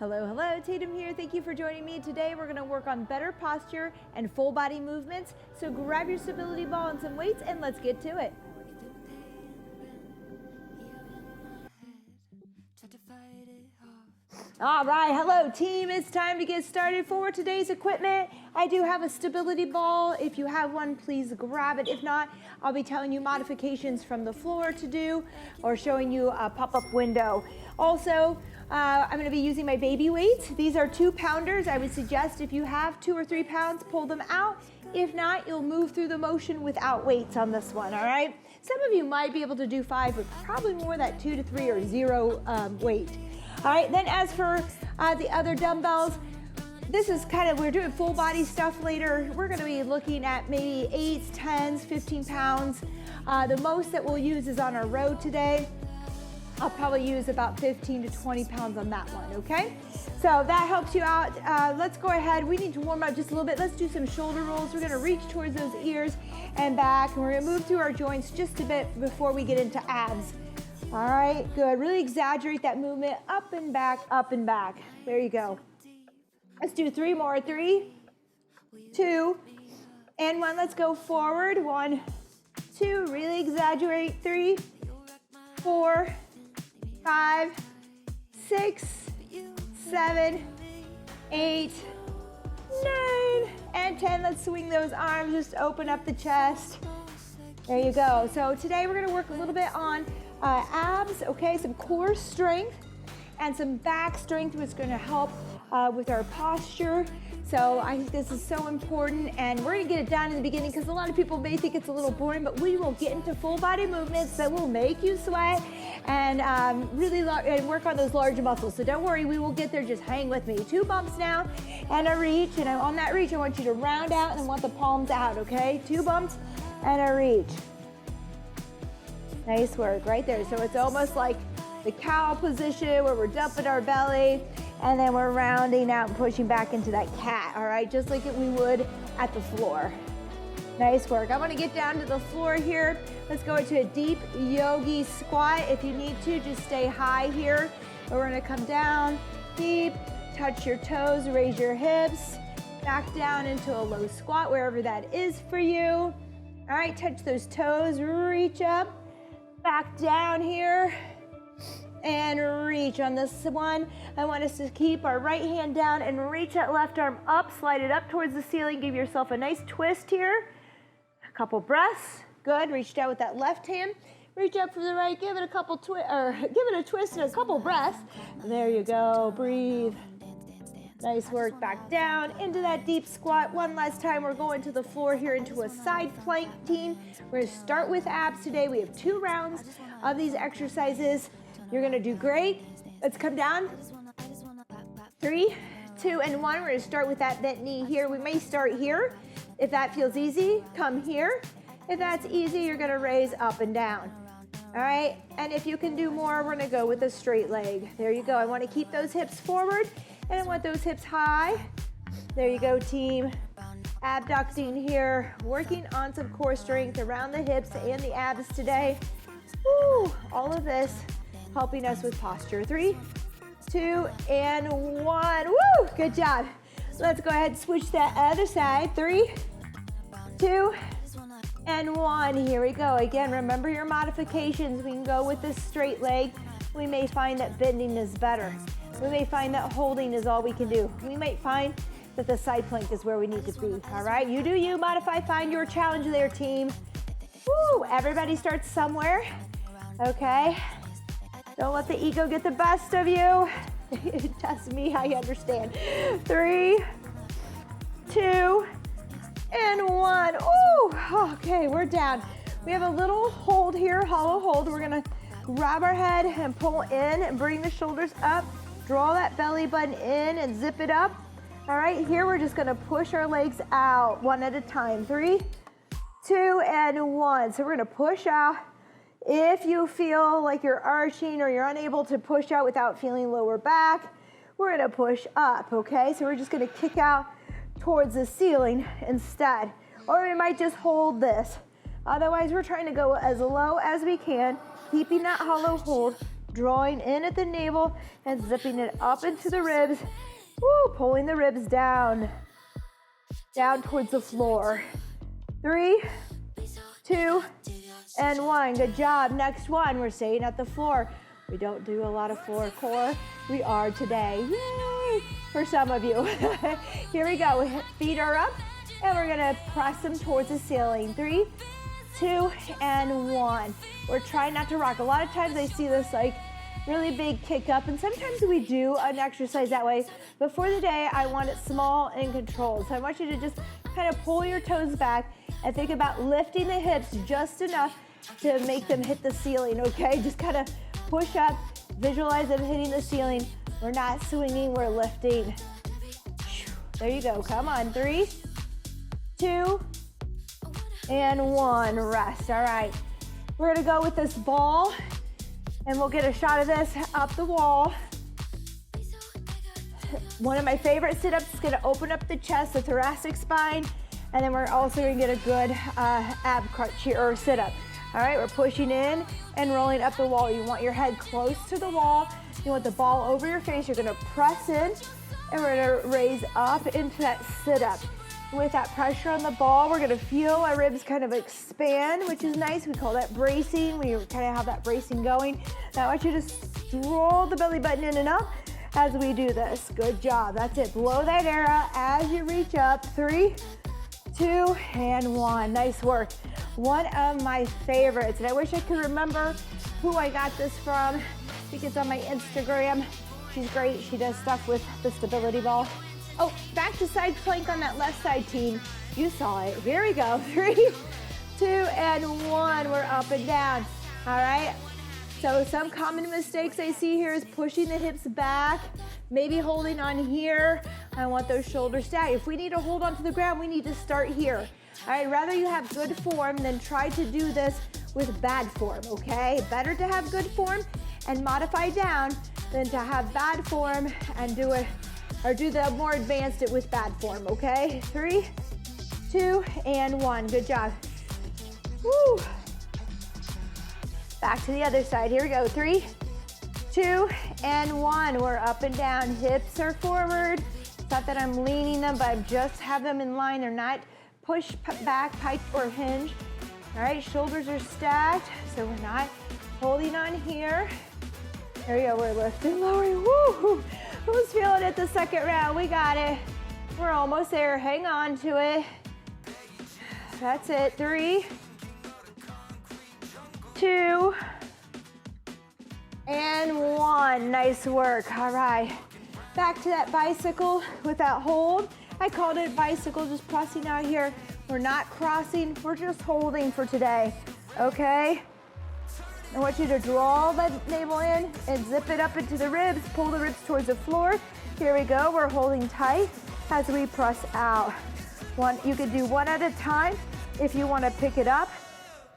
Hello, hello, Tatum here. Thank you for joining me. Today we're gonna work on better posture and full body movements. So grab your stability ball and some weights and let's get to it. All right, hello team. It's time to get started for today's equipment. I do have a stability ball. If you have one, please grab it. If not, I'll be telling you modifications from the floor to do or showing you a pop-up window. Also, I'm going to be using my baby weights. These are 2-pounders. I would suggest if you have 2 or 3 pounds, pull them out. If not, you'll move through the motion without weights on this one, all right? Some of you might be able to do 5, but probably more that 2 to 3 or 0 weight. All right, then as for the other dumbbells, this is kind of, we're doing full body stuff later. We're gonna be looking at maybe 8s, 10s, 15 pounds. The most that we'll use is on our row today. I'll probably use about 15 to 20 pounds on that one, okay? So that helps you out. Let's go ahead. We need to warm up just a little bit. Let's do some shoulder rolls. We're gonna reach towards those ears and back, and we're gonna move through our joints just a bit before we get into abs. All right, good. Really exaggerate that movement, up and back, up and back. There you go. Let's do 3 more. 3, 2, and 1. Let's go forward. 1, 2, really exaggerate. 3, 4, 5, 6, 7, 8, 9, and 10. Let's swing those arms, just open up the chest. There you go. So today we're gonna work a little bit on abs, okay, some core strength and some back strength, which is gonna help with our posture. So I think this is so important, and we're gonna get it done in the beginning because a lot of people may think it's a little boring, but we will get into full body movements that will make you sweat and really and work on those large muscles. So don't worry, we will get there, just hang with me. 2 bumps now and a reach, and on that reach I want you to round out and I want the palms out, okay? 2 bumps and a reach. Nice work right there. So it's almost like the cow position where we're dumping our belly and then we're rounding out and pushing back into that cat, all right? Just like we would at the floor. Nice work. I want to get down to the floor here. Let's go into a deep yogi squat. If you need to, just stay high here. But we're going to come down deep, touch your toes, raise your hips, back down into a low squat, wherever that is for you. All right, touch those toes, reach up, back down here, and reach. On this one, I want us to keep our right hand down and reach that left arm up, slide it up towards the ceiling, give yourself a nice twist here. A couple breaths, good. Reach down with that left hand, reach up for the right, give it a couple give it a twist and a couple breaths. There you go, breathe. Nice work, back down into that deep squat. One last time, we're going to the floor here into a side plank team. We're gonna start with abs today. We have 2 rounds of these exercises. You're gonna do great. Let's come down. 3, 2, and 1. We're gonna start with that bent knee here. We may start here. If that feels easy, come here. If that's easy, you're gonna raise up and down. All right, and if you can do more, we're gonna go with a straight leg. There you go. I wanna keep those hips forward. And I want those hips high. There you go, team. Abducting here, working on some core strength around the hips and the abs today. Woo, all of this helping us with posture. 3, 2, and 1. Woo, good job. Let's go ahead and switch that other side. 3, 2, and 1. Here we go. Again, remember your modifications. We can go with this straight leg. We may find that bending is better. We may find that holding is all we can do. We might find that the side plank is where we need to be, all right? You do you, modify, find your challenge there, team. Woo, everybody starts somewhere, okay? Don't let the ego get the best of you. Just me, I understand. 3, 2, and 1. Ooh, okay, we're down. We have a little hold here, hollow hold. We're gonna grab our head and pull in and bring the shoulders up. Draw that belly button in and zip it up. All right, here we're just gonna push our legs out one at a time. 3, 2, and 1. So we're gonna push out. If you feel like you're arching or you're unable to push out without feeling lower back, we're gonna push up, okay? So we're just gonna kick out towards the ceiling instead. Or we might just hold this. Otherwise, we're trying to go as low as we can, keeping that hollow hold drawing in at the navel and zipping it up into the ribs. Woo, pulling the ribs down towards the floor. 3, 2, and 1. Good job. Next one, we're staying at the floor. We don't do a lot of floor core. We are today. Yay! For some of you. Here we go. Feet are up, and we're gonna press them towards the ceiling. 3, 2, and 1. We're trying not to rock. A lot of times I see this like really big kick up, and sometimes we do an exercise that way, but for the day, I want it small and controlled. So I want you to just kind of pull your toes back and think about lifting the hips just enough to make them hit the ceiling, okay? Just kind of push up, visualize them hitting the ceiling. We're not swinging, we're lifting. There you go, come on. 3, 2, and 1, rest. All right, we're gonna go with this ball, and we'll get a shot of this up the wall. One of my favorite sit-ups is gonna open up the chest, the thoracic spine, and then we're also gonna get a good ab crunch here, or sit-up. All right, we're pushing in and rolling up the wall. You want your head close to the wall. You want the ball over your face. You're gonna press in, and we're gonna raise up into that sit-up. With that pressure on the ball, we're gonna feel our ribs kind of expand, which is nice. We call that bracing. We kind of have that bracing going. Now I want you to roll the belly button in and up as we do this. Good job, that's it. Blow that air out as you reach up. 3, 2, and 1, nice work. One of my favorites, and I wish I could remember who I got this from. I think it's on my Instagram. She's great, she does stuff with the stability ball. Oh, back to side plank on that left side, team. You saw it. Here we go. 3, 2, and 1. We're up and down. All right. So some common mistakes I see here is pushing the hips back, maybe holding on here. I want those shoulders stacked. If we need to hold on to the ground, we need to start here. All right, rather you have good form than try to do this with bad form, okay? Better to have good form and modify down than to have bad form and do it, or do the more advanced it with bad form, okay? 3, 2, and 1, good job. Woo. Back to the other side, here we go. 3, 2, and 1, we're up and down. Hips are forward. It's not that I'm leaning them, but I just have them in line. They're not push back, pike, or hinge. All right, shoulders are stacked, so we're not holding on here. There we go, we're lifting, lowering, woo! Who's feeling it the second round? We got it. We're almost there, hang on to it. That's it, 3, 2, and 1, nice work, all right. Back to that bicycle with that hold. I called it bicycle, just pressing out here. We're not crossing, we're just holding for today, okay? I want you to draw the navel in and zip it up into the ribs, pull the ribs towards the floor. Here we go, we're holding tight as we press out. You can do one at a time. If you wanna pick it up,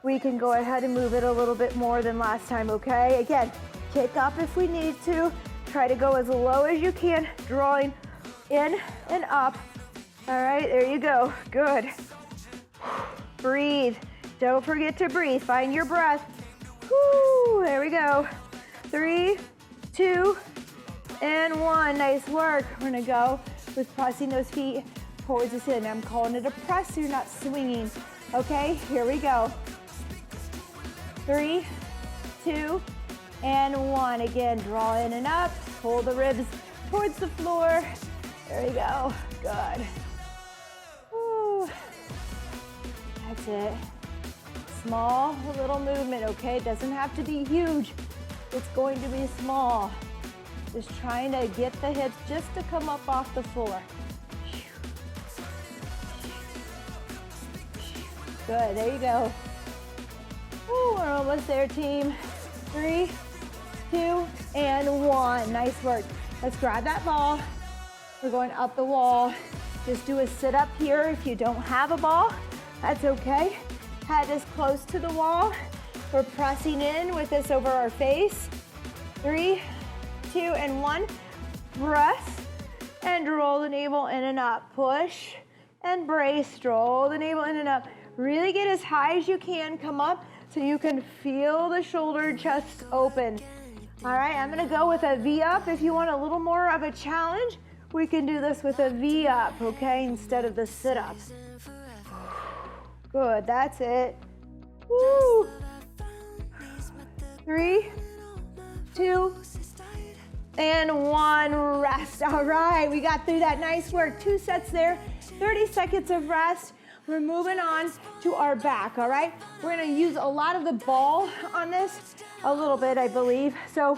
we can go ahead and move it a little bit more than last time, okay? Again, kick up if we need to. Try to go as low as you can, drawing in and up. All right, there you go, good. Breathe, don't forget to breathe, find your breath. Woo, there we go. 3, 2, and 1, nice work. We're gonna go with pressing those feet towards the ceiling. I'm calling it a press, so you're not swinging. Okay, here we go. 3, 2, and 1. Again, draw in and up, pull the ribs towards the floor. There we go, good. Woo. That's it. Small little movement, okay? It doesn't have to be huge. It's going to be small. Just trying to get the hips just to come up off the floor. Good, there you go. Ooh, we're almost there, team. 3, 2, and 1. Nice work. Let's grab that ball. We're going up the wall. Just do a sit up here. If you don't have a ball, that's okay. Head is close to the wall. We're pressing in with this over our face. 3, 2, and 1. Press and roll the navel in and up. Push and brace. Roll the navel in and up. Really get as high as you can. Come up so you can feel the shoulder chest open. All right, I'm gonna go with a V up. If you want a little more of a challenge, we can do this with a V up, okay, instead of the sit up. Good, that's it. Woo. 3, 2, and 1, rest. All right, we got through that. Nice work. 2 sets there, 30 seconds of rest. We're moving on to our back, all right? We're gonna use a lot of the ball on this, a little bit, I believe. So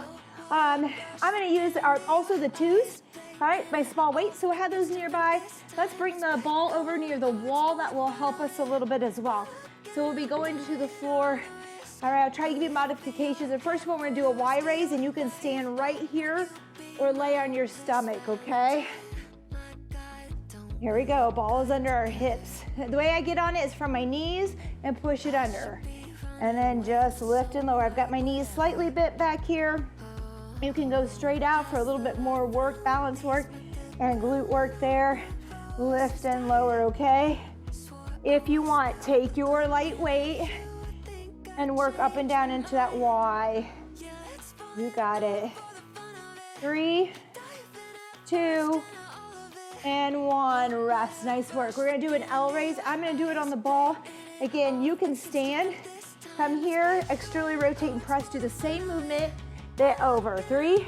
I'm gonna use also the twos, all right, my small weights, so I have those nearby. Let's bring the ball over near the wall. That will help us a little bit as well. So we'll be going to the floor. All right, I'll try to give you modifications. The first one, we're gonna do a Y raise, and you can stand right here or lay on your stomach, okay? Here we go, ball is under our hips. The way I get on it is from my knees and push it under. And then just lift and lower. I've got my knees slightly bent back here. You can go straight out for a little bit more work, balance work, and glute work there. Lift and lower, okay? If you want, take your light weight and work up and down into that Y. You got it. 3, 2, and 1, rest. Nice work. We're gonna do an L raise. I'm gonna do it on the ball. Again, you can stand, come here, externally rotate and press. Do the same movement, bit over. 3,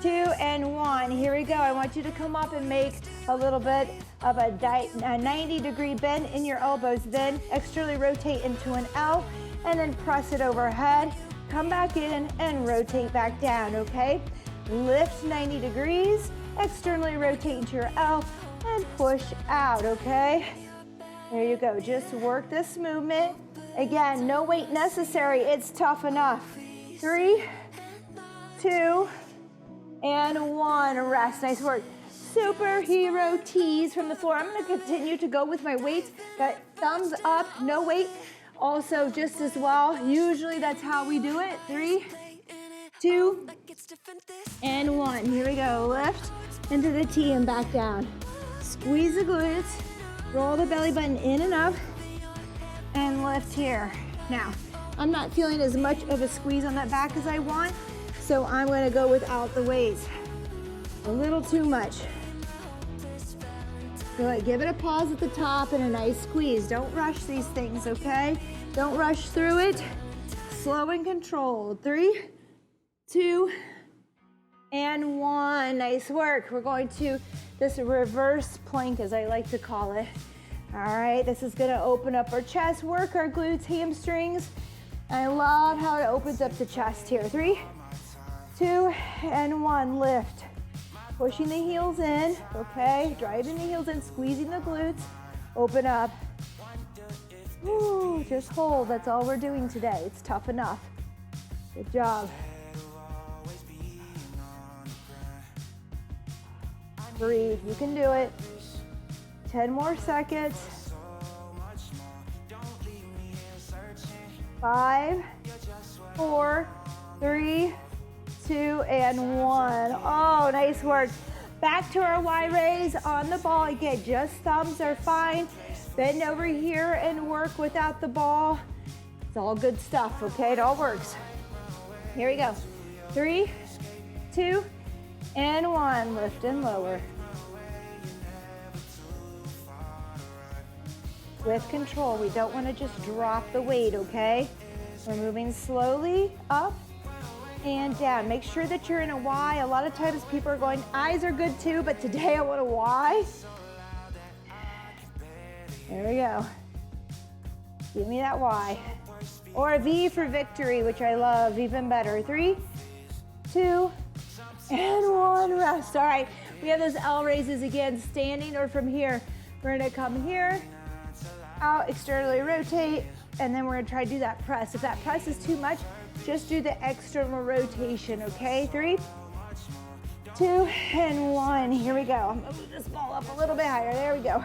2, and 1. Here we go. I want you to come up and make a little bit of a 90-degree bend in your elbows. Then externally rotate into an L and then press it overhead. Come back in and rotate back down, okay? Lift 90 degrees. Externally rotate into your L and push out, okay? There you go, just work this movement. Again, no weight necessary, it's tough enough. 3, 2, and 1, rest, nice work. Superhero tees from the floor. I'm gonna continue to go with my weights. Got thumbs up, no weight, also just as well. Usually that's how we do it. 3, 2, and 1. Here we go, lift into the T and back down. Squeeze the glutes, roll the belly button in and up, and lift here. Now, I'm not feeling as much of a squeeze on that back as I want, so I'm gonna go without the weights. A little too much. Good, give it a pause at the top and a nice squeeze. Don't rush these things, okay? Don't rush through it. Slow and controlled. 3, 2, and 1, nice work. We're going to this reverse plank, as I like to call it. All right, this is gonna open up our chest, work our glutes, hamstrings. I love how it opens up the chest here. 3, 2, and 1, lift. Pushing the heels in, okay? Driving the heels in, squeezing the glutes, open up. Woo, just hold, that's all we're doing today. It's tough enough. Good job. Breathe, you can do it. 10 more seconds. 5, 4, 3, 2, and 1. Oh, nice work. Back to our Y raise on the ball. Again, just thumbs are fine. Bend over here and work without the ball. It's all good stuff, okay? It all works. Here we go. 3, 2, and 1, lift and lower. With control, we don't want to just drop the weight, okay? We're moving slowly up and down. Make sure that you're in a Y. A lot of times people are going, I's are good too, but today I want a Y. There we go. Give me that Y. Or a V for victory, which I love even better. 3, 2, and 1, rest. All right, we have those L raises again, standing or from here. We're gonna come here, out, externally rotate, and then we're gonna try to do that press. If that press is too much, just do the external rotation, okay? 3, 2, and 1. Here we go. I'm gonna move this ball up a little bit higher. There we go.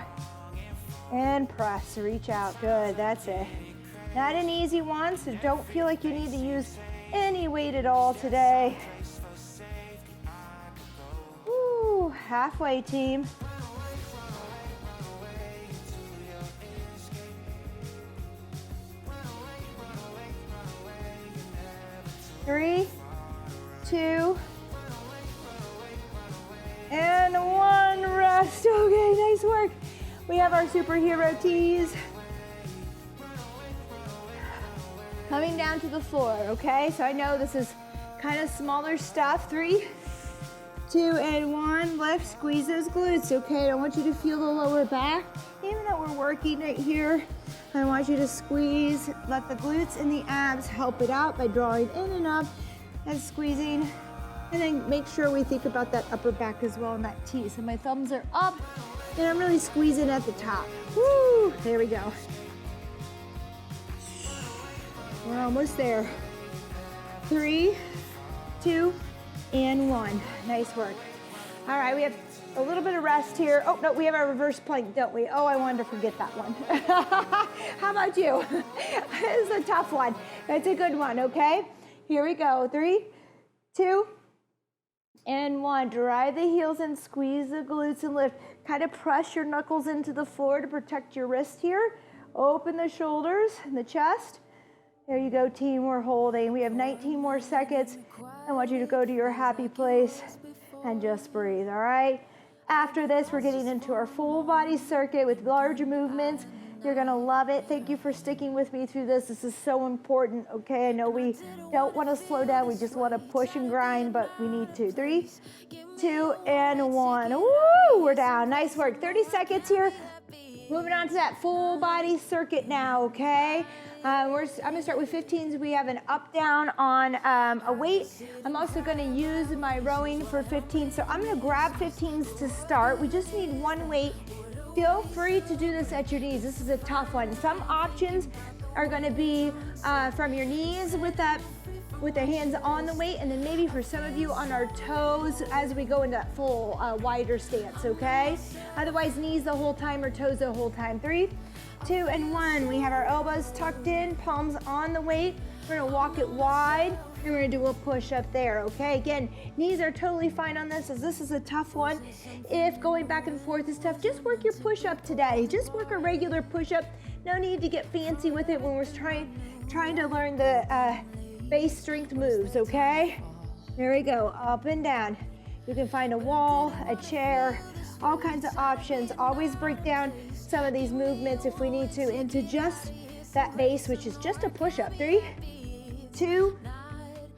And press, reach out. Good, that's it. Not an easy one, so don't feel like you need to use any weight at all today. Woo, halfway, team. Three, 2, and 1. Rest. Okay, nice work. We have our superhero tees. Coming down to the floor, okay? So I know this is kind of smaller stuff. 3, 2, and 1. Lift, squeeze those glutes, okay? I want you to feel the lower back. Even though we're working right here, I want you to squeeze. Let the glutes and the abs help it out by drawing in and up and squeezing. And then make sure we think about that upper back as well in that T. So my thumbs are up and I'm really squeezing at the top. Woo! There we go. We're almost there. 3, 2, and 1. Nice work. All right, we have a little bit of rest here. Oh, no, we have our reverse plank, don't we? Oh, I wanted to forget that one. How about you? This is a tough one. It's a good one, okay? Here we go. 3, 2, and 1. Drive the heels and squeeze the glutes and lift. Kind of press your knuckles into the floor to protect your wrist here. Open the shoulders and the chest. There you go, team. We're holding. We have 19 more seconds. I want you to go to your happy place and just breathe, all right? After this, we're getting into our full body circuit with larger movements. You're gonna love it. Thank you for sticking with me through this. This is so important, okay? I know we don't wanna slow down. We just wanna push and grind, but we need to. 3, 2, and 1. Woo, we're down. Nice work. 30 seconds here. Moving on to that full body circuit now, okay? I'm gonna start with 15s. We have an up down on a weight. I'm also gonna use my rowing for 15. So I'm gonna grab 15s to start. We just need one weight. Feel free to do this at your knees. This is a tough one. Some options are gonna be from your knees with the hands on the weight, and then maybe for some of you on our toes as we go into that full wider stance, okay? Otherwise, knees the whole time or toes the whole time. 3, 2, and 1. We have our elbows tucked in, palms on the weight. We're gonna walk it wide, and we're gonna do a push up there, okay? Again, knees are totally fine on this, as this is a tough one. If going back and forth is tough, just work your push up today. Just work a regular push up. No need to get fancy with it when we're trying to learn the base strength moves, okay? There we go, up and down. You can find a wall, a chair, all kinds of options. Always break down some of these movements if we need to into just that base, which is just a push-up. 3, 2,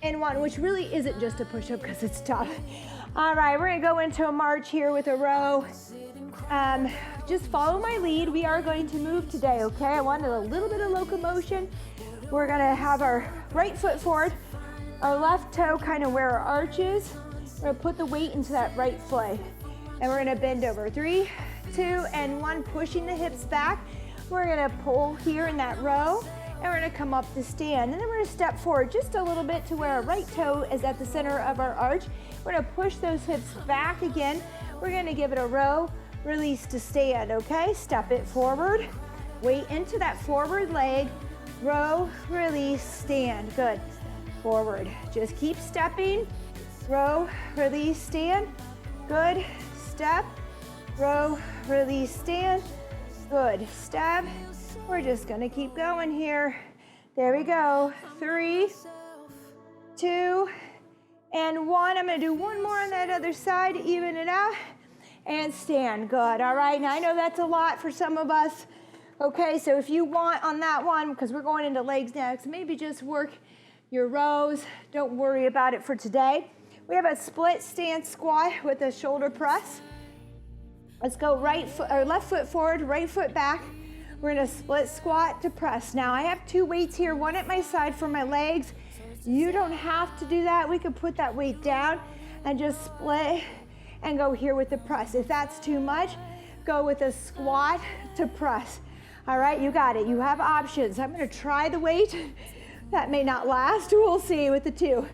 and 1, which really isn't just a push-up because it's tough. All right, we're gonna go into a march here with a row. Just follow my lead. We are going to move today, okay? I wanted a little bit of locomotion. We're gonna have our right foot forward, our left toe kind of where our arch is. We're gonna put the weight into that right foot. And we're gonna bend over. 3, 2, and 1, pushing the hips back. We're gonna pull here in that row, and we're gonna come up to stand. And then we're gonna step forward just a little bit to where our right toe is at the center of our arch. We're gonna push those hips back again. We're gonna give it a row, release to stand, okay? Step it forward, weight into that forward leg, row, release, stand. Good. Forward. Just keep stepping. Row, release, stand. Good. Step. Row, release, stand. Good. Step. We're just going to keep going here. There we go. 3, 2, and 1. I'm going to do one more on that other side, even it out, and stand. Good. All right. Now, I know that's a lot for some of us. Okay, so if you want on that one, because we're going into legs next, maybe just work your rows. Don't worry about it for today. We have a split stance squat with a shoulder press. Let's go left foot forward, right foot back. We're gonna split squat to press. Now I have 2 weights here, one at my side for my legs. You don't have to do that. We could put that weight down and just split and go here with the press. If that's too much, go with a squat to press. All right, you got it. You have options. I'm gonna try the weight. That may not last. We'll see with the 2.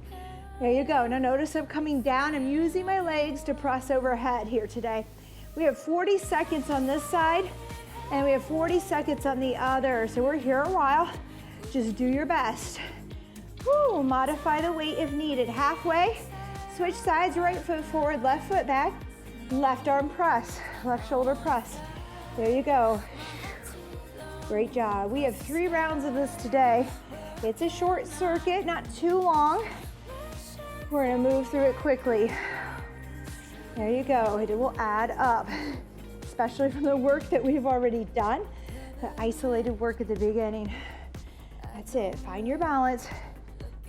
There you go. Now notice I'm coming down. I'm using my legs to press overhead here today. We have 40 seconds on this side, and we have 40 seconds on the other. So we're here a while. Just do your best. Woo, modify the weight if needed. Halfway, switch sides, right foot forward, left foot back, left arm press, left shoulder press. There you go. Great job. We have 3 rounds of this today. It's a short circuit, not too long. We're gonna move through it quickly. There you go, it will add up, especially from the work that we've already done, the isolated work at the beginning. That's it, find your balance,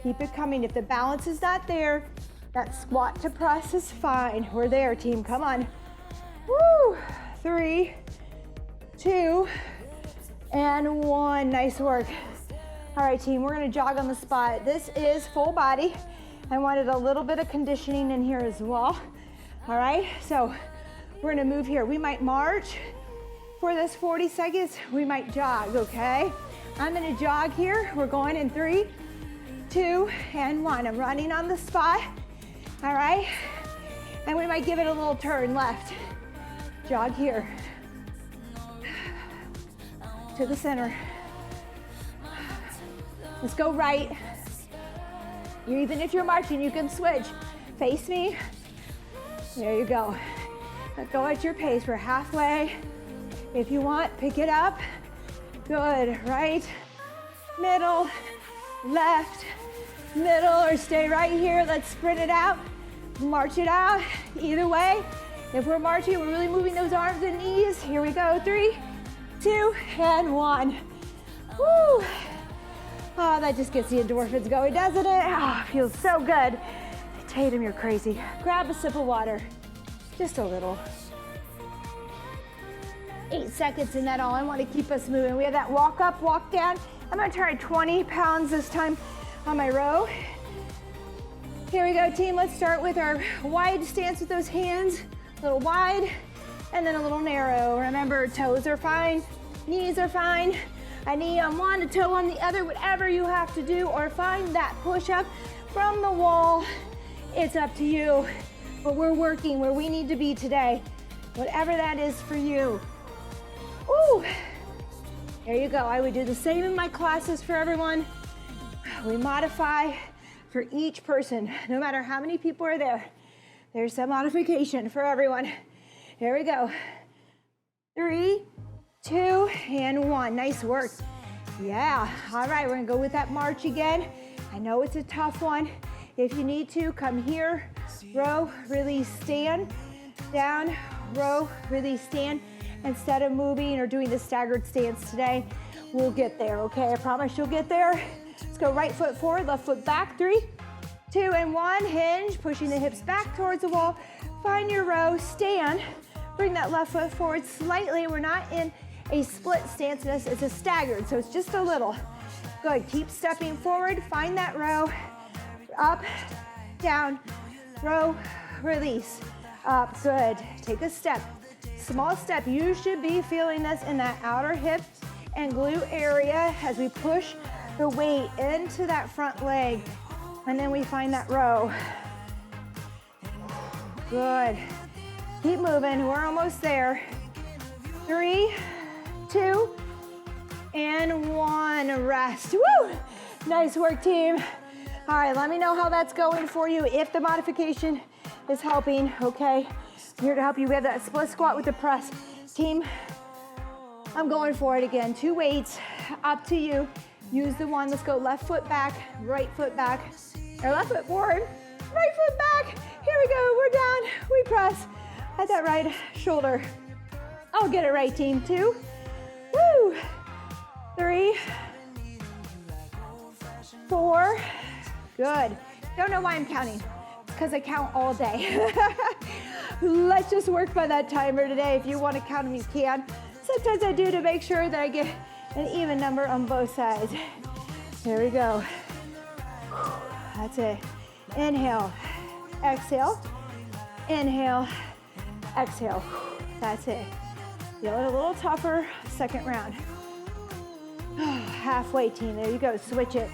keep it coming. If the balance is not there, that squat to press is fine. We're there, team, come on. Woo, 3, 2, and 1, nice work. All right, team, we're gonna jog on the spot. This is full body. I wanted a little bit of conditioning in here as well. All right, so we're gonna move here. We might march for this 40 seconds. We might jog, okay? I'm gonna jog here. We're going in 3, 2, and 1. I'm running on the spot, all right? And we might give it a little turn left. Jog here. To the center. Let's go right. Even if you're marching, you can switch. Face me. There you go. Go at your pace. We're halfway. If you want, pick it up. Good. Right, middle, left, middle, or stay right here. Let's sprint it out. March it out. Either way, if we're marching, we're really moving those arms and knees. Here we go. 3, 2, and 1. Woo! Oh, that just gets the endorphins going, doesn't it? Oh, feels so good. Tatum, you're crazy. Grab a sip of water, just a little. 8 seconds in that all. I want to keep us moving. We have that walk up, walk down. I'm gonna try 20 pounds this time on my row. Here we go, team. Let's start with our wide stance with those hands. A little wide, and then a little narrow. Remember, toes are fine, knees are fine. A knee on one, a toe on the other, whatever you have to do, or find that push-up from the wall. It's up to you, but we're working where we need to be today, whatever that is for you. Ooh, there you go. I would do the same in my classes for everyone. We modify for each person, no matter how many people are there. There's some modification for everyone. Here we go. 3, 2, and 1. Nice work. Yeah. All right, we're gonna go with that march again. I know it's a tough one. If you need to, come here, row, release, stand, down, row, release, stand. Instead of moving or doing the staggered stance today, we'll get there, okay? I promise you'll get there. Let's go right foot forward, left foot back. 3, 2, and 1. Hinge, pushing the hips back towards the wall. Find your row, stand. Bring that left foot forward slightly. We're not in a split stance, it's a staggered, so it's just a little. Good, keep stepping forward, find that row, up, down, row, release, up, good. Take a step, small step. You should be feeling this in that outer hip and glute area as we push the weight into that front leg, and then we find that row. Good, keep moving, we're almost there. 3, 2, and 1, rest. Woo! Nice work, team. All right, let me know how that's going for you, if the modification is helping, okay? I'm here to help you. We have that split squat with the press. Team, I'm going for it again. 2 weights, up to you. Use the one. Let's go left foot back, right foot back, or left foot forward, right foot back. Here we go, we're down. We press at that right shoulder. I'll get it right, team. 2, woo, 3, 4, good. Don't know why I'm counting, because I count all day. Let's just work by that timer today. If you want to count them, you can. Sometimes I do to make sure that I get an even number on both sides. Here we go. That's it. Inhale, exhale, inhale, exhale. That's it. Feel it a little tougher, second round. Halfway, team, there you go, switch it.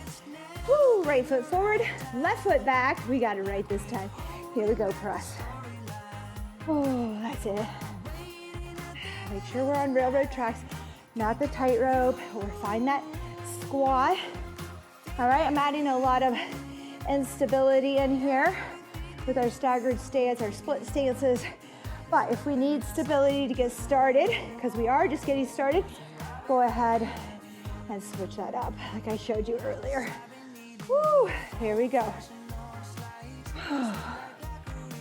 Woo, right foot forward, left foot back. We got it right this time. Here we go, press. Oh, that's it. Make sure we're on railroad tracks, not the tightrope, or find that squat. All right, I'm adding a lot of instability in here with our staggered stance, our split stances. But if we need stability to get started, because we are just getting started, go ahead and switch that up like I showed you earlier. Woo, here we go.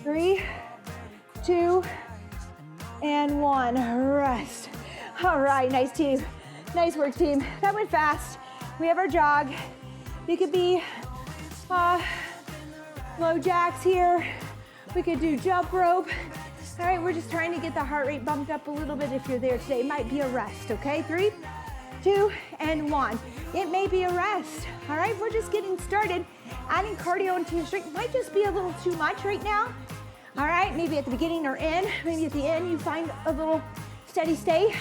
3, 2, and 1. Rest. All right, nice team. Nice work, team. That went fast. We have our jog. You could be low jacks here. We could do jump rope. All right, we're just trying to get the heart rate bumped up a little bit if you're there today. It might be a rest, okay? 3, 2, and 1. It may be a rest. All right, we're just getting started. Adding cardio into your strength might just be a little too much right now. All right, maybe at the beginning or end, maybe at the end you find a little steady state.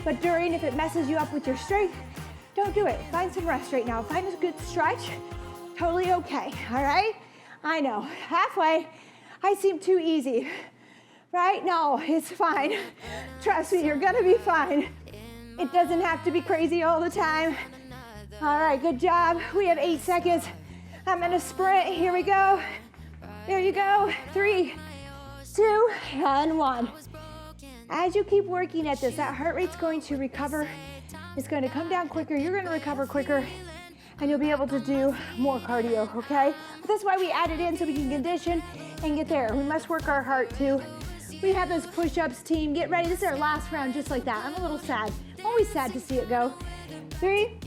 But during, if it messes you up with your strength, don't do it. Find some rest right now. Find a good stretch. Totally okay, all right? I know, halfway, I seem too easy, right? No, it's fine. Trust me, you're gonna be fine. It doesn't have to be crazy all the time. All right, good job. We have 8 seconds. I'm gonna sprint, here we go. There you go, 3, 2, and 1. As you keep working at this, that heart rate's going to recover. It's going to come down quicker. You're going to recover quicker, and you'll be able to do more cardio, okay? But that's why we added in so we can condition and get there. We must work our heart too. We have those push-ups, team. Get ready. This is our last round, just like that. I'm a little sad. I'm always sad to see it go. 3,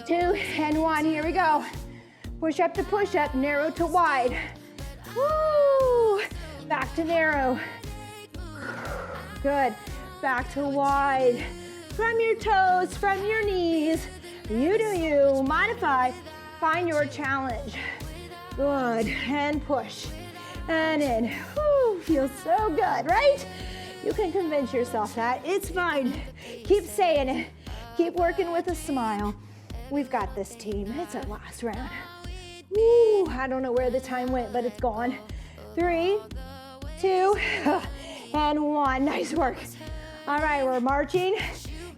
2, and 1. Here we go. Push up to push up, narrow to wide. Woo! Back to narrow. Good. Back to wide. From your toes, from your knees. You do you. Modify. Find your challenge. Good. And push. And in. Woo! Feels so good, right? You can convince yourself that. It's fine. Keep saying it. Keep working with a smile. We've got this, team. It's our last round. Woo! I don't know where the time went, but it's gone. 3, 2, and 1. Nice work. All right, we're marching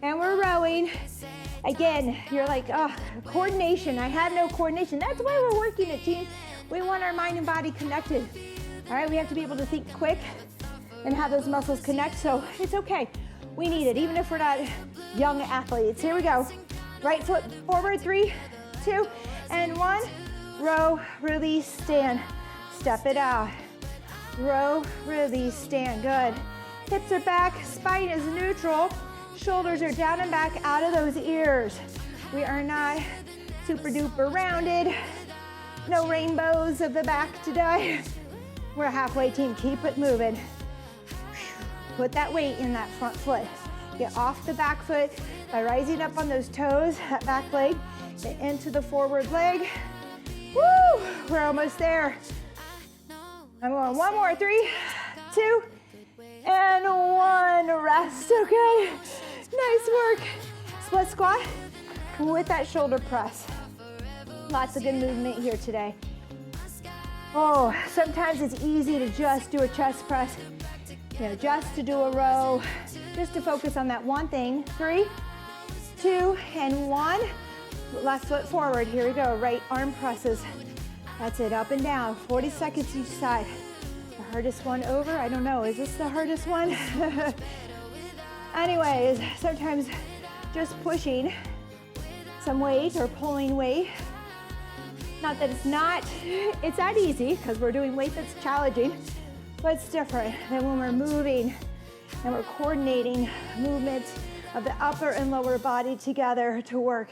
and we're rowing. Again, you're like, oh, coordination. I have no coordination. That's why we're working it, team. We want our mind and body connected. All right, we have to be able to think quick and have those muscles connect, so it's okay. We need it, even if we're not young athletes. Here we go. Right foot forward, 3, 2, and 1. Row, release, stand. Step it out. Row, release, stand. Good. Hips are back, spine is neutral. Shoulders are down and back out of those ears. We are not super duper rounded. No rainbows of the back today. We're a halfway, team. Keep it moving. Put that weight in that front foot. Get off the back foot by rising up on those toes, that back leg, get into the forward leg. Woo! We're almost there. I'm going one more. 3, 2, and 1. Rest, okay? Nice work. Split squat with that shoulder press. Lots of good movement here today. Oh, sometimes it's easy to just do a chest press, just to do a row, just to focus on that one thing. 3, 2, and 1. Left foot forward. Here we go. Right arm presses. That's it. Up and down. 40 seconds each side. The hardest one over. I don't know. Is this the hardest one? Anyways, sometimes just pushing some weight or pulling weight. Not that it's not easy because we're doing weight that's challenging, but it's different than when we're moving and we're coordinating movements of the upper and lower body together to work.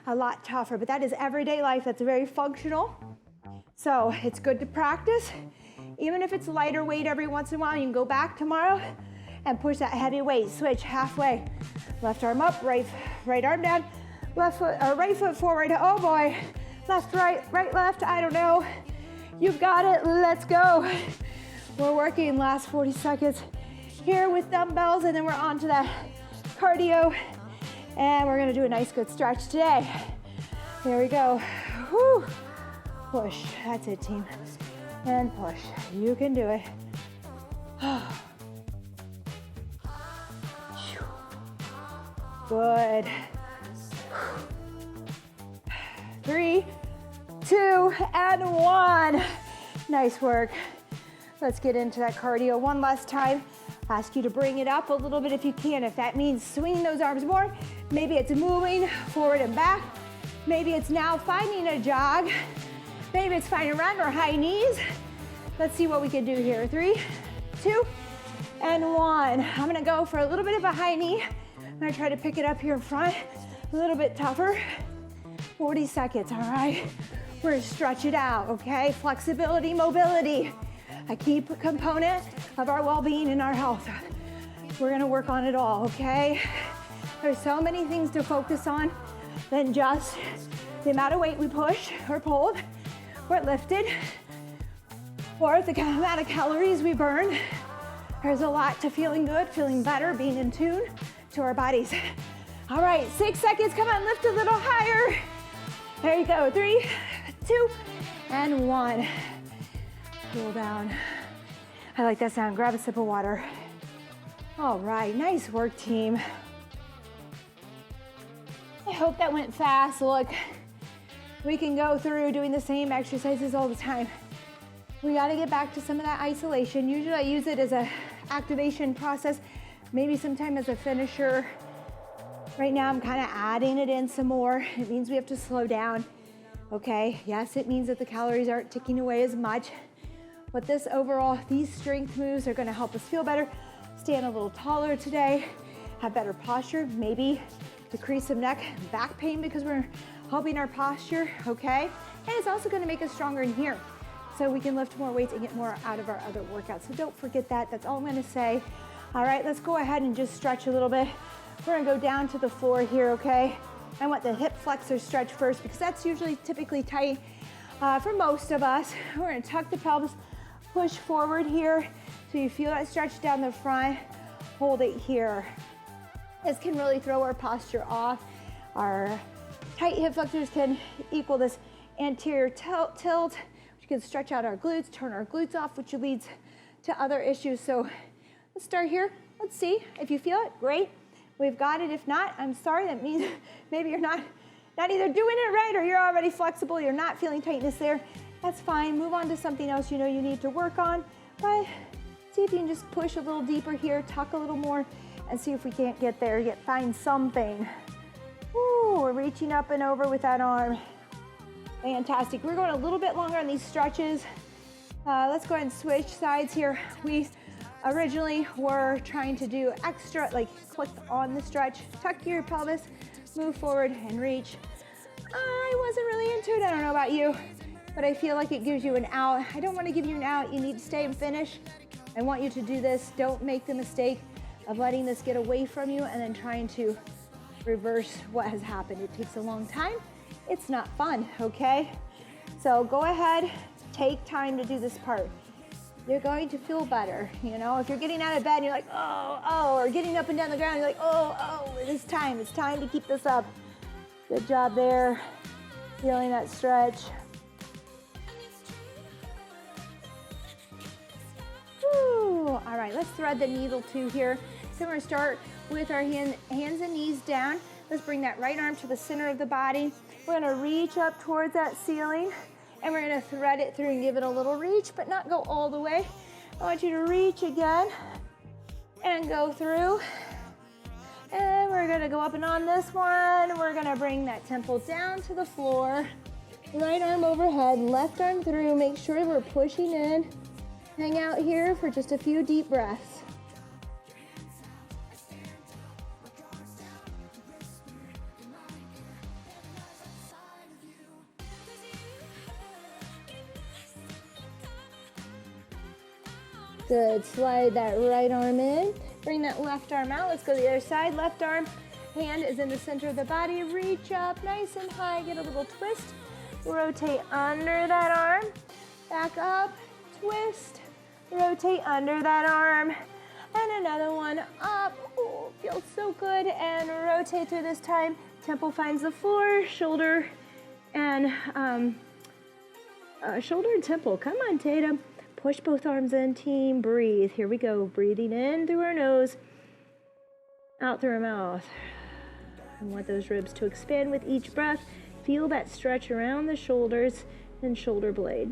A lot tougher, but that is everyday life. That's very functional. So it's good to practice. Even if it's lighter weight every once in a while, you can go back tomorrow and push that heavy weight. Switch halfway. Left arm up, right arm down. Left foot, or right foot forward. Oh boy. Left, right, left. I don't know. You've got it. Let's go. We're working last 40 seconds here with dumbbells, and then we're on to that cardio. And we're gonna do a nice good stretch today. Here we go. Whew. Push, that's it, team. And push, you can do it. Good. 3, 2, and 1. Nice work. Let's get into that cardio one last time. Ask you to bring it up a little bit if you can. If that means swinging those arms more, maybe it's moving forward and back. Maybe it's now finding a jog. Maybe it's finding a run or high knees. Let's see what we can do here. 3, 2, and 1. I'm gonna go for a little bit of a high knee. I'm gonna try to pick it up here in front, a little bit tougher. 40 seconds, all right? We're gonna stretch it out, okay? Flexibility, mobility, a key component of our well-being and our health. We're gonna work on it all, okay? There's so many things to focus on than just the amount of weight we push or pulled or lifted, or the amount of calories we burn. There's a lot to feeling good, feeling better, being in tune to our bodies. All right, 6 seconds, come on, lift a little higher. There you go, 3, 2, and 1. Cool down. I like that sound, grab a sip of water. All right, nice work, team. I hope that went fast. Look, we can go through doing the same exercises all the time. We gotta get back to some of that isolation. Usually I use it as a activation process, maybe sometime as a finisher. Right now I'm kind of adding it in some more. It means we have to slow down, okay? Yes, it means that the calories aren't ticking away as much, but this overall, these strength moves are gonna help us feel better, stand a little taller today, have better posture, maybe decrease some neck and back pain because we're helping our posture, okay? And it's also gonna make us stronger in here, so we can lift more weights and get more out of our other workouts. So don't forget that, that's all I'm gonna say. All right, let's go ahead and just stretch a little bit. We're gonna go down to the floor here, okay? I want the hip flexor stretch first because that's usually typically tight for most of us. We're gonna tuck the pelvis, push forward here so you feel that stretch down the front, hold it here. This can really throw our posture off. Our tight hip flexors can equal this anterior tilt, which can stretch out our glutes, turn our glutes off, which leads to other issues. So let's start here. Let's see. If you feel it, great. We've got it. If not, I'm sorry. That means maybe you're not either doing it right or you're already flexible. You're not feeling tightness there. That's fine. Move on to something else you know you need to work on. But see if you can just push a little deeper here, tuck a little more, and see if we can't get there, find something. Woo, we're reaching up and over with that arm. Fantastic. We're going a little bit longer on these stretches. Let's go ahead and switch sides here. We originally were trying to do extra, like click on the stretch, tuck your pelvis, move forward and reach. I wasn't really into it. I don't know about you, but I feel like it gives you an out. I don't want to give you an out. You need to stay and finish. I want you to do this. Don't make the mistake of letting this get away from you and then trying to reverse what has happened. It takes a long time. It's not fun, okay? So go ahead, take time to do this part. You're going to feel better, you know? If you're getting out of bed and you're like, oh, or getting up and down the ground, you're like, oh, it's time to keep this up. Good job there, feeling that stretch. Woo. All right, let's thread the needle too here. So we're gonna start with our hands and knees down. Let's bring that right arm to the center of the body. We're gonna reach up towards that ceiling and we're gonna thread it through and give it a little reach, but not go all the way. I want you to reach again and go through. And we're gonna go up and on this one. We're gonna bring that temple down to the floor. Right arm overhead, left arm through. Make sure we're pushing in. Hang out here for just a few deep breaths. Good, slide that right arm in. Bring that left arm out. Let's go to the other side. Left arm, hand is in the center of the body. Reach up nice and high, get a little twist. Rotate under that arm. Back up, twist. Rotate under that arm. And another one up. Oh, feels so good. And rotate through this time. Temple finds the floor, shoulder and temple. Come on, Tatum. Push both arms in, team. Breathe. Here we go. Breathing in through our nose, out through our mouth. I want those ribs to expand with each breath. Feel that stretch around the shoulders and shoulder blade.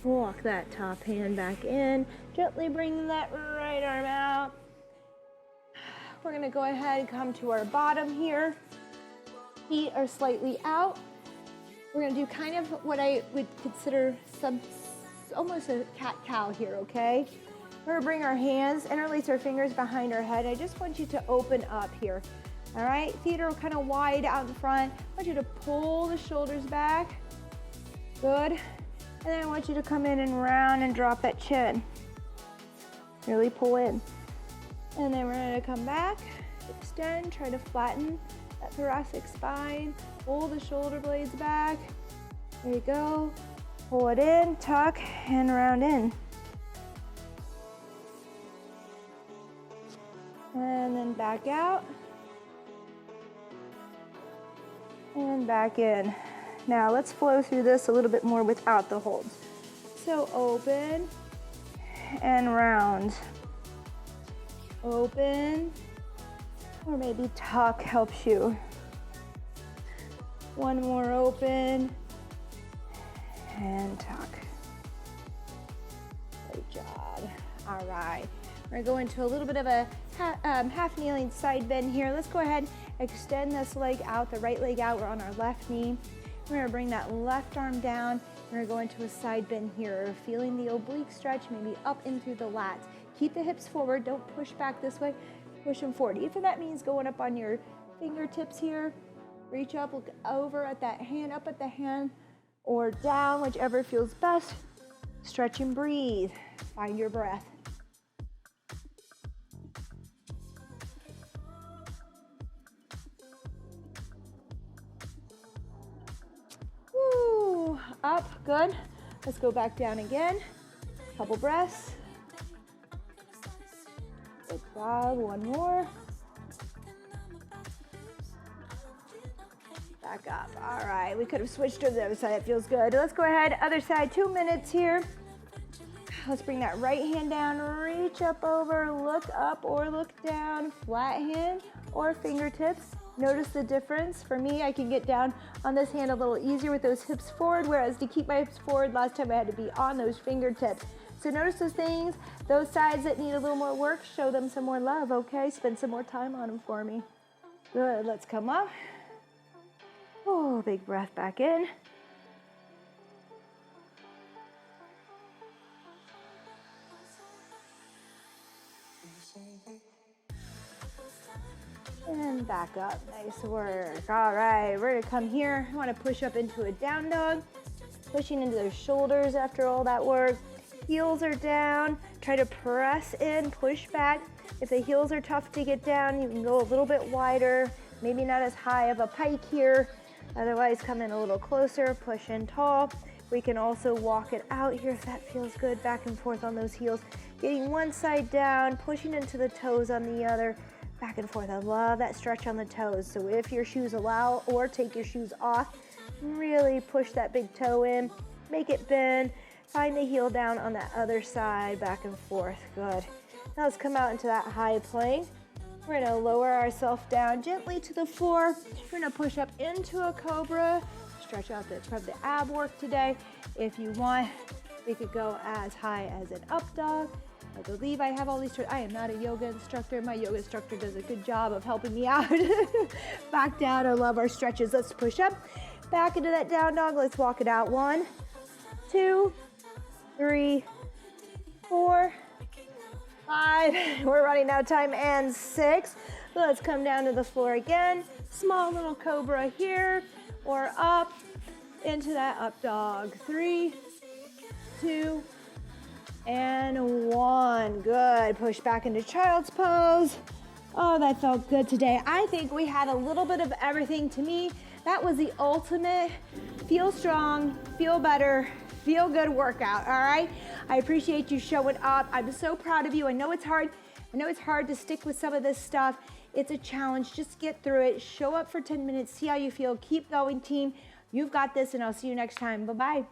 Walk that top hand back in. Gently bring that right arm out. We're gonna go ahead and come to our bottom here. Feet are slightly out. We're gonna do kind of what I would consider almost a cat-cow here, okay? We're gonna bring our hands, interlace our fingers behind our head. I just want you to open up here, all right? Feet are kind of wide out in front. I want you to pull the shoulders back. Good. And then I want you to come in and round and drop that chin. Really pull in. And then we're gonna come back, extend, try to flatten that thoracic spine. Pull the shoulder blades back. There you go. Pull it in, tuck, and round in. And then back out. And back in. Now let's flow through this a little bit more without the holds. So open and round. Open, or maybe tuck helps you. One more open and tuck. Great job. All right, we're gonna go into a little bit of a half kneeling side bend here. Let's go ahead, extend this leg out, the right leg out. We're on our left knee. We're gonna bring that left arm down. We're gonna go into a side bend here, feeling the oblique stretch, maybe up in through the lats. Keep the hips forward, don't push back this way, push them forward. Even if that means going up on your fingertips here, reach up, look over at that hand, up at the hand, or down, whichever feels best. Stretch and breathe, find your breath. Woo, up, good. Let's go back down again, couple breaths. Good job, one more. Back up, all right. We could have switched to the other side, it feels good. Let's go ahead, other side, 2 minutes here. Let's bring that right hand down, reach up over, look up or look down, flat hand or fingertips. Notice the difference. For me, I can get down on this hand a little easier with those hips forward, whereas to keep my hips forward, last time I had to be on those fingertips. So notice those things, those sides that need a little more work, show them some more love, okay? Spend some more time on them for me. Good, let's come up. Oh, big breath back in. And back up, nice work. All right, we're gonna come here. I wanna push up into a down dog, pushing into those shoulders after all that work. Heels are down, try to press in, push back. If the heels are tough to get down, you can go a little bit wider, maybe not as high of a pike here. Otherwise, come in a little closer, push in tall. We can also walk it out here if that feels good, back and forth on those heels. Getting one side down, pushing into the toes on the other, back and forth. I love that stretch on the toes. So if your shoes allow, or take your shoes off, really push that big toe in, make it bend. Find the heel down on that other side, back and forth, good. Now let's come out into that high plank. We're gonna lower ourselves down gently to the floor. We're gonna push up into a cobra. Stretch out the ab work today. If you want, we could go as high as an up dog. I believe I have all these, I am not a yoga instructor. My yoga instructor does a good job of helping me out. Back down, I love our stretches. Let's push up, back into that down dog. Let's walk it out, 1, 2, 3, 4, 5, we're running out of time, and 6. Let's come down to the floor again. Small little cobra here, or up into that up dog. 3, 2, and 1. Good. Push back into child's pose. Oh, that felt good today. I think we had a little bit of everything. To me, that was the ultimate feel strong, feel better, feel good workout, all right? I appreciate you showing up. I'm so proud of you. I know it's hard. I know it's hard to stick with some of this stuff. It's a challenge. Just get through it. Show up for 10 minutes. See how you feel. Keep going, team. You've got this, and I'll see you next time. Bye-bye.